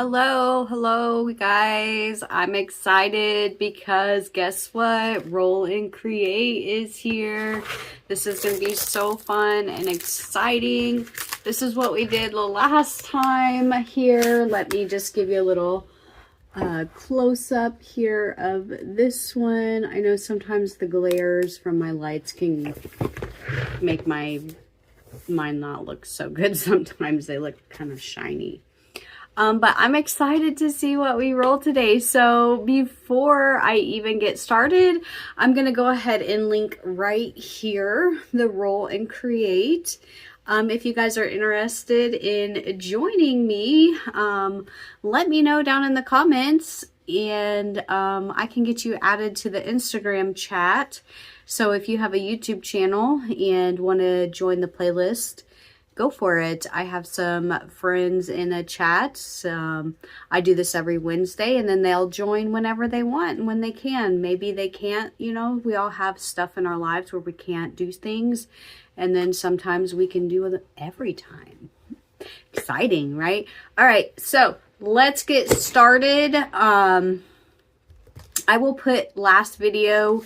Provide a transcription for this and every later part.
Hello guys. I'm excited because guess what? Roll and Create is here. This is going to be so fun and exciting. This is what we did the last time here. Let me just give you a little close-up here of this one. I know sometimes the glares from my lights can make mine not look so good. Sometimes they look kind of shiny. But I'm excited to see what we roll today. So before I even get started, I'm going to go ahead and link right here the Roll and Create. If you guys are interested in joining me, let me know down in the comments, and I can get you added to the Instagram chat. So if you have a YouTube channel and want to join the playlist, go for it. I have some friends in a chat. I do this every Wednesday, and then they'll join whenever they want and when they can. Maybe they can't, you know, we all have stuff in our lives where we can't do things, and then sometimes we can do it every time. Exciting, right? All right, so let's get started. I will put last video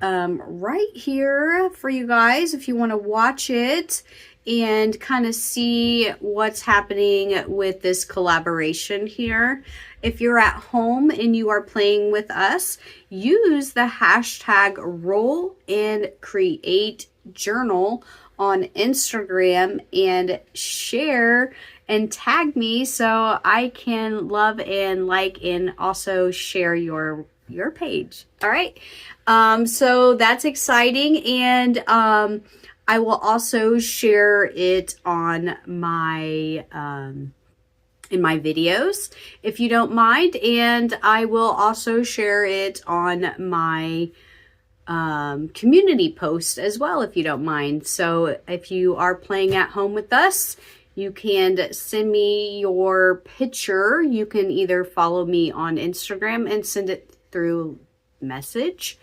right here for you guys if you want to watch it and kind of see what's happening with this collaboration here. If you're at home and you are playing with us, use the hashtag Roll and Create Journal on Instagram and share and tag me so I can love and like and also share your page. All right. So that's exciting, and I will also share it on my in my videos if you don't mind, and I will also share it on my community post as well if you don't mind. So if you are playing at home with us, you can send me your picture. You can either follow me on Instagram and send it through message,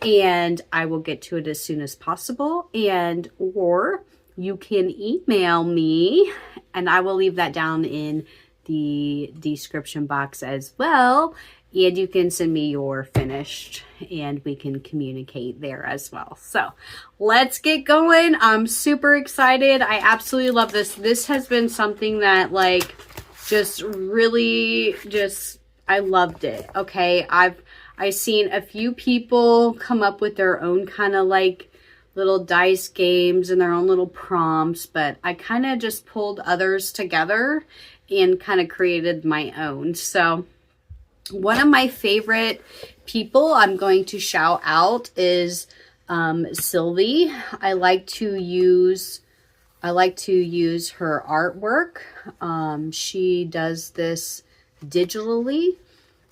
and I will get to it as soon as possible, and or you can email me, and I will leave that down in the description box as well, and you can send me your finished and we can communicate there as well. So let's get going. I'm super excited. I absolutely love this. This has been something that like just really I loved it. Okay, I've seen a few people come up with their own kind of like little dice games and their own little prompts, but I kind of just pulled others together and kind of created my own. So one of my favorite people I'm going to shout out is Sylvie. I like to use her artwork. She does this digitally,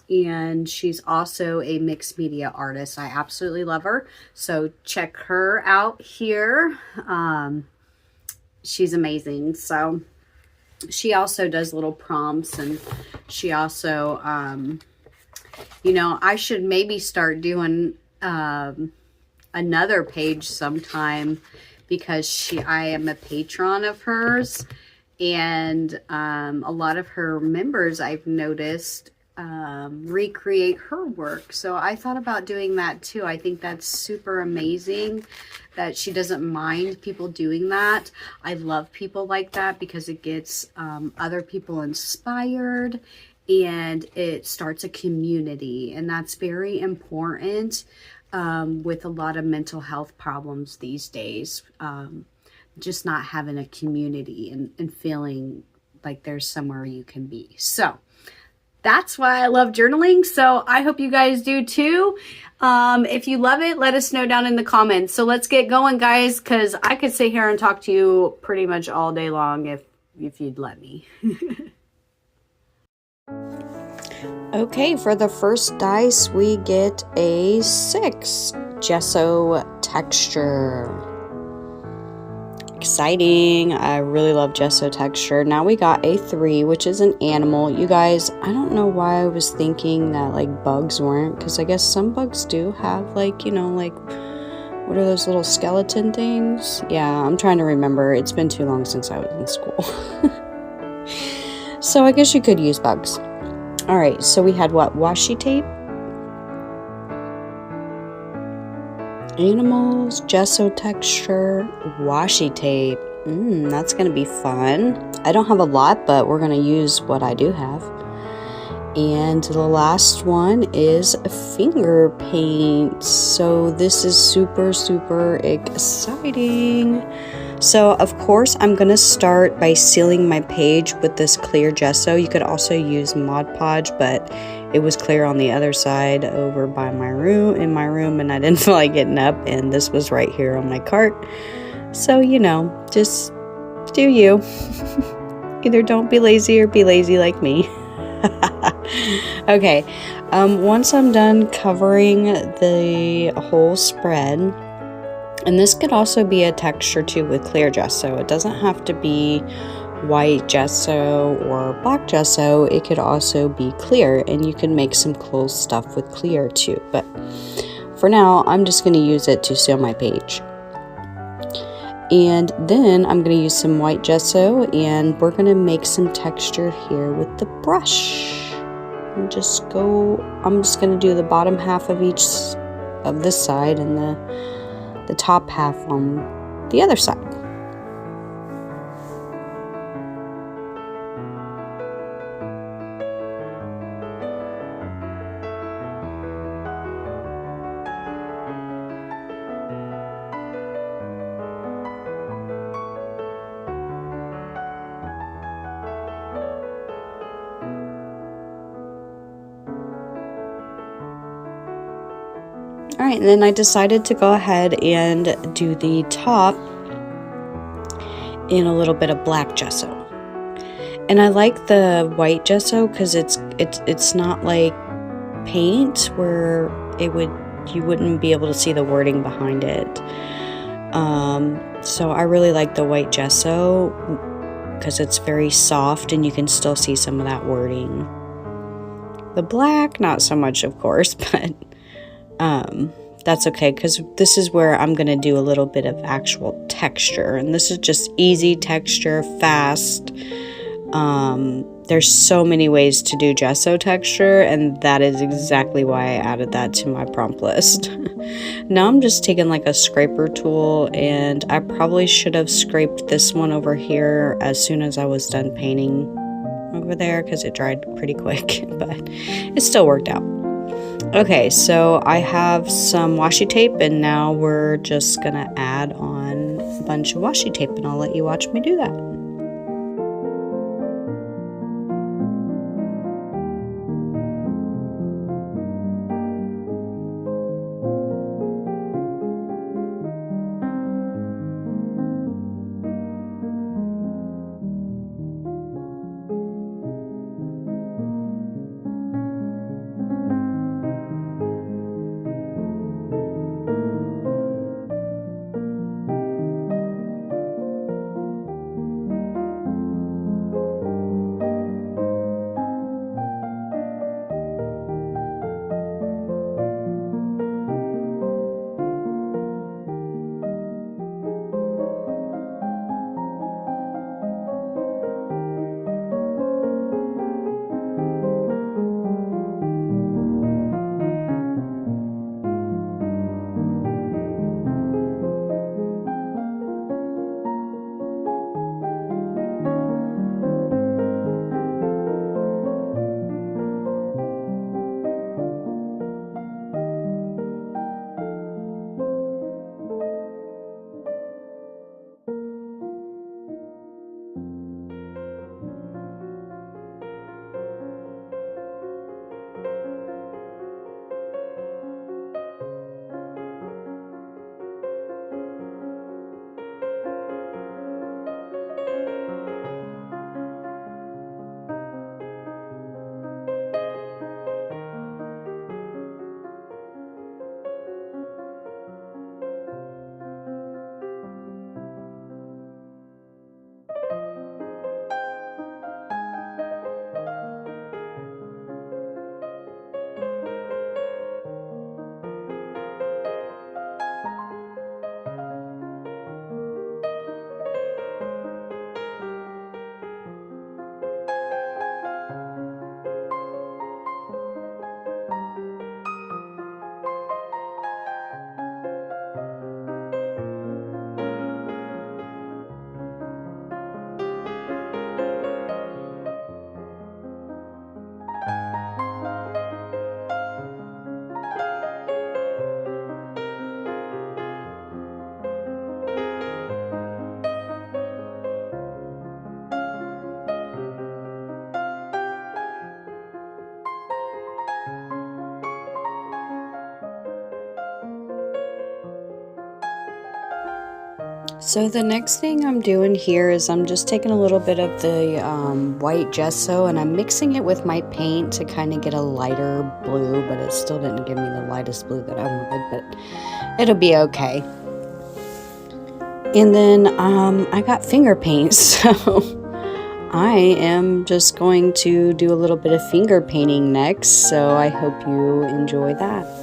and she's also a mixed media artist. I absolutely love her. So check her out here. She's amazing. So she also does little prompts, and she also, you know, I should maybe start doing another page sometime, because I am a patron of hers, and a lot of her members I've noticed recreate her work. So I thought about doing that too. I think that's super amazing that she doesn't mind people doing that. I love people like that because it gets other people inspired, and it starts a community, and that's very important with a lot of mental health problems these days. Just not having a community and feeling like there's somewhere you can be. So that's why I love journaling. So I hope you guys do too. If you love it, let us know down in the comments. So let's get going, guys, because I could sit here and talk to you pretty much all day long if you'd let me. Okay, for the first dice, we get a 6 gesso texture. Exciting. I really love gesso texture. Now we got a 3, which is an animal. You guys, I don't know why I was thinking that like bugs weren't, because I guess some bugs do have like, you know, like, what are those little skeleton things? Yeah, I'm trying to remember. It's been too long since I was in school. So I guess you could use bugs. All right, so we had what? Washi tape, animals, gesso texture, washi tape. That's gonna be fun. I don't have a lot, but we're gonna use what I do have. And the last one is finger paint. So this is super, super exciting. So of course I'm gonna start by sealing my page with this clear gesso. You could also use Mod Podge, but it was clear on the other side over by my room, in my room, and I didn't feel like getting up, and this was right here on my cart. So, you know, just do you. Either don't be lazy or be lazy like me. Okay, once I'm done covering the whole spread, and this could also be a texture too with clear gesso. It doesn't have to be white gesso or black gesso. It could also be clear, and you can make some cool stuff with clear too. But for now, I'm just going to use it to seal my page. And then I'm going to use some white gesso, and we're going to make some texture here with the brush. And I'm just going to do the bottom half of each of this side and the top half on the other side. All right, and then I decided to go ahead and do the top in a little bit of black gesso. And I like the white gesso because it's not like paint where you wouldn't be able to see the wording behind it. So I really like the white gesso because it's very soft and you can still see some of that wording. The black, not so much, of course, but that's okay because this is where I'm going to do a little bit of actual texture, and this is just easy texture, fast. There's so many ways to do gesso texture, and that is exactly why I added that to my prompt list. Now I'm just taking like a scraper tool, and I probably should have scraped this one over here as soon as I was done painting over there because it dried pretty quick, but it still worked out. Okay, so I have some washi tape, and now we're just gonna add on a bunch of washi tape, and I'll let you watch me do that. So the next thing I'm doing here is I'm just taking a little bit of the white gesso and I'm mixing it with my paint to kind of get a lighter blue, but it still didn't give me the lightest blue that I wanted, but it'll be okay. And then I got finger paint, so I am just going to do a little bit of finger painting next, so I hope you enjoy that.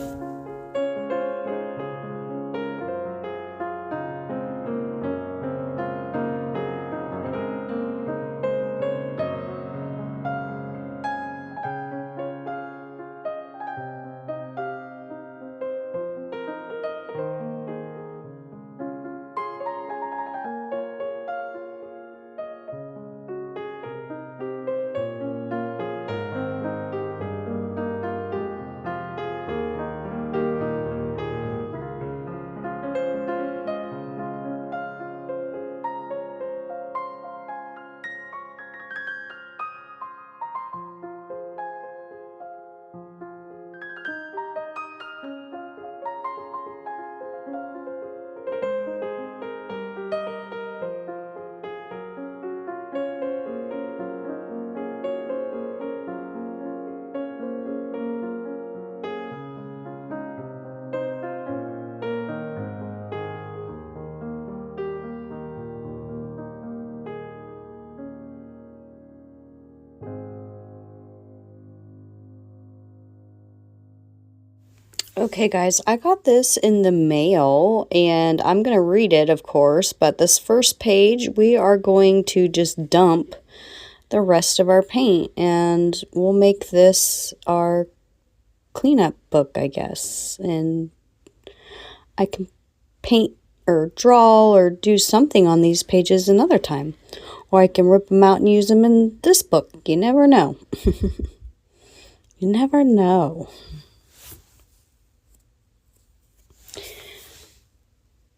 Okay, guys, I got this in the mail, and I'm going to read it, of course, but this first page, we are going to just dump the rest of our paint, and we'll make this our cleanup book, I guess, and I can paint or draw or do something on these pages another time, or I can rip them out and use them in this book. You never know. You never know.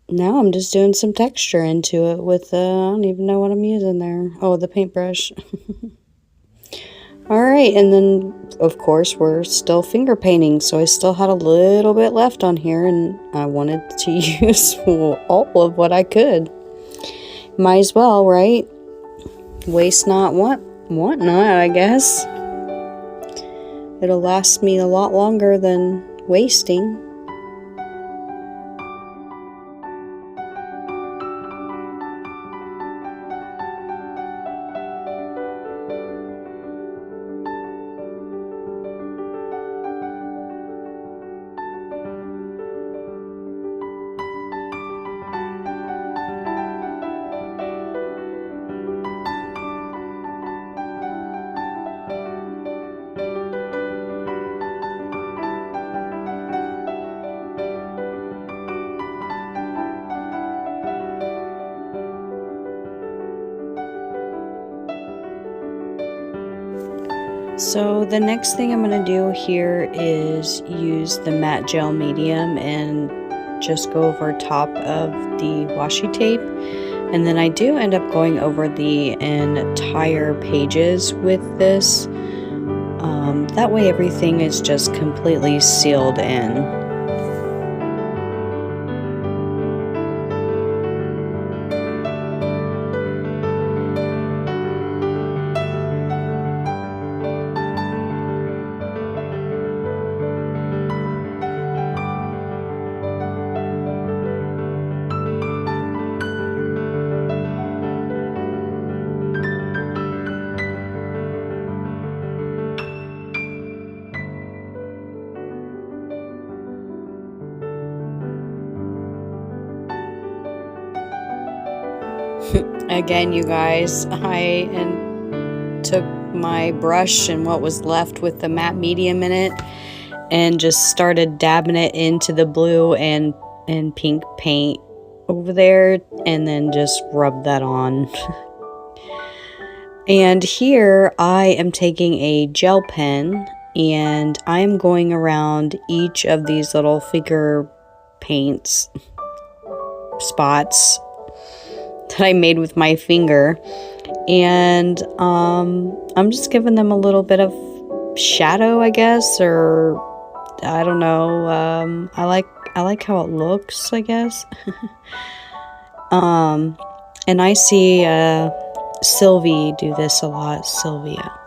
Now I'm just doing some texture into it with, I don't even know what I'm using there. Oh, the paintbrush. Alright, and then, of course, we're still finger painting, so I still had a little bit left on here, and I wanted to use all of what I could. Might as well, right? Waste not, want not, I guess. It'll last me a lot longer than wasting. So the next thing I'm going to do here is use the matte gel medium and just go over top of the washi tape, and then I do end up going over the entire pages with this. That way everything is just completely sealed in. Again, you guys, I took my brush and what was left with the matte medium in it and just started dabbing it into the blue and pink paint over there, and then just rub that on. And here I am taking a gel pen and I'm going around each of these little figure paints spots that I made with my finger, and I'm just giving them a little bit of shadow, I guess, or I don't know. I like how it looks, I guess. And I see Sylvie do this a lot, Sylvia.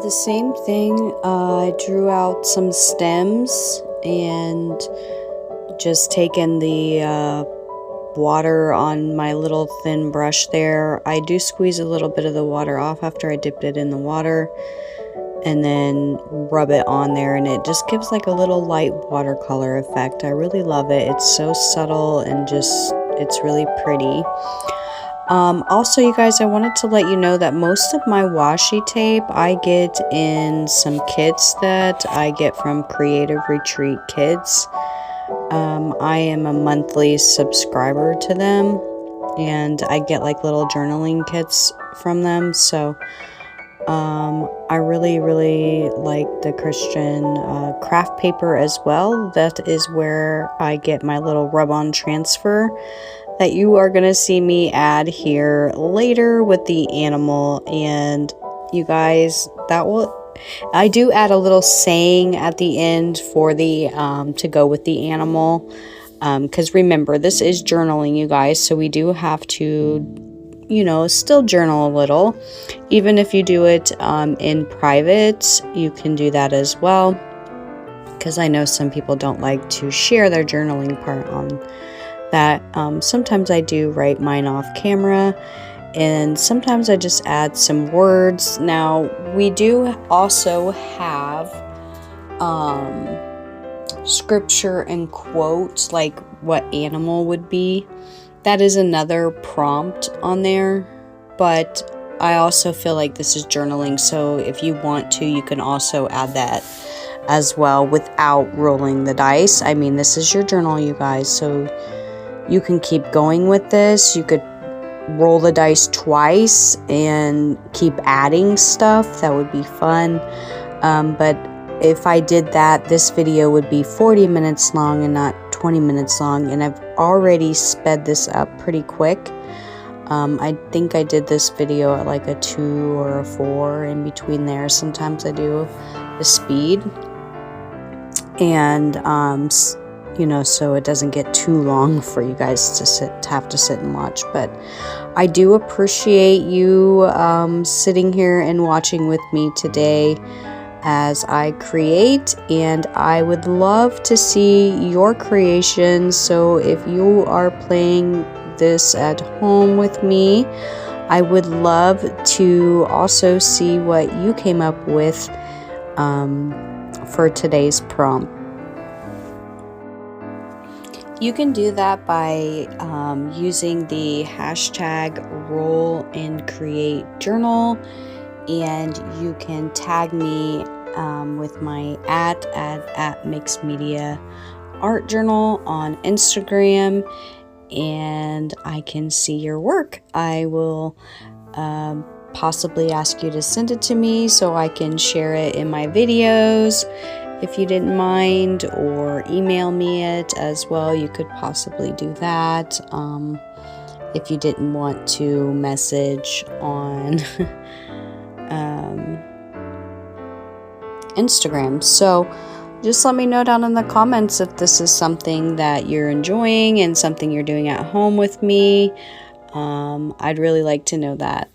The same thing, I drew out some stems and just taken the water on my little thin brush there. I do squeeze a little bit of the water off after I dipped it in the water and then rub it on there, and it just gives like a little light watercolor effect. I really love it. It's so subtle and just, it's really pretty. Also, you guys, I wanted to let you know that most of my washi tape I get in some kits that I get from Creative Retreat Kids. I am a monthly subscriber to them, and I get like little journaling kits from them. So I really like the Christian craft paper as well. That is where I get my little rub-on transfer that you are going to see me add here later with the animal. And you guys, I do add a little saying at the end for the to go with the animal, because remember, this is journaling, you guys, so we do have to, you know, still journal a little. Even if you do it in private, you can do that as well, because I know some people don't like to share their journaling part on that. Sometimes I do write mine off camera, and sometimes I just add some words. Now, we do also have scripture and quotes, like what animal would be. That is another prompt on there, but I also feel like this is journaling, so if you want to, you can also add that as well without rolling the dice. I mean, this is your journal, you guys, so you can keep going with this. You could roll the dice twice and keep adding stuff. That would be fun. But if I did that, this video would be 40 minutes long and not 20 minutes long. And I've already sped this up pretty quick. I think I did this video at like a 2 or a 4 in between there. Sometimes I do the speed. And you know, so it doesn't get too long for you guys to have to sit and watch. But I do appreciate you sitting here and watching with me today as I create, and I would love to see your creations. So if you are playing this at home with me, I would love to also see what you came up with for today's prompt. You can do that by using the hashtag roll and create journal, and you can tag me with my at Mixed Media Art Journal on Instagram, and I can see your work. I will possibly ask you to send it to me so I can share it in my videos, if you didn't mind, or email me it as well. You could possibly do that if you didn't want to message on Instagram. So just let me know down in the comments if this is something that you're enjoying and something you're doing at home with me. I'd really like to know that.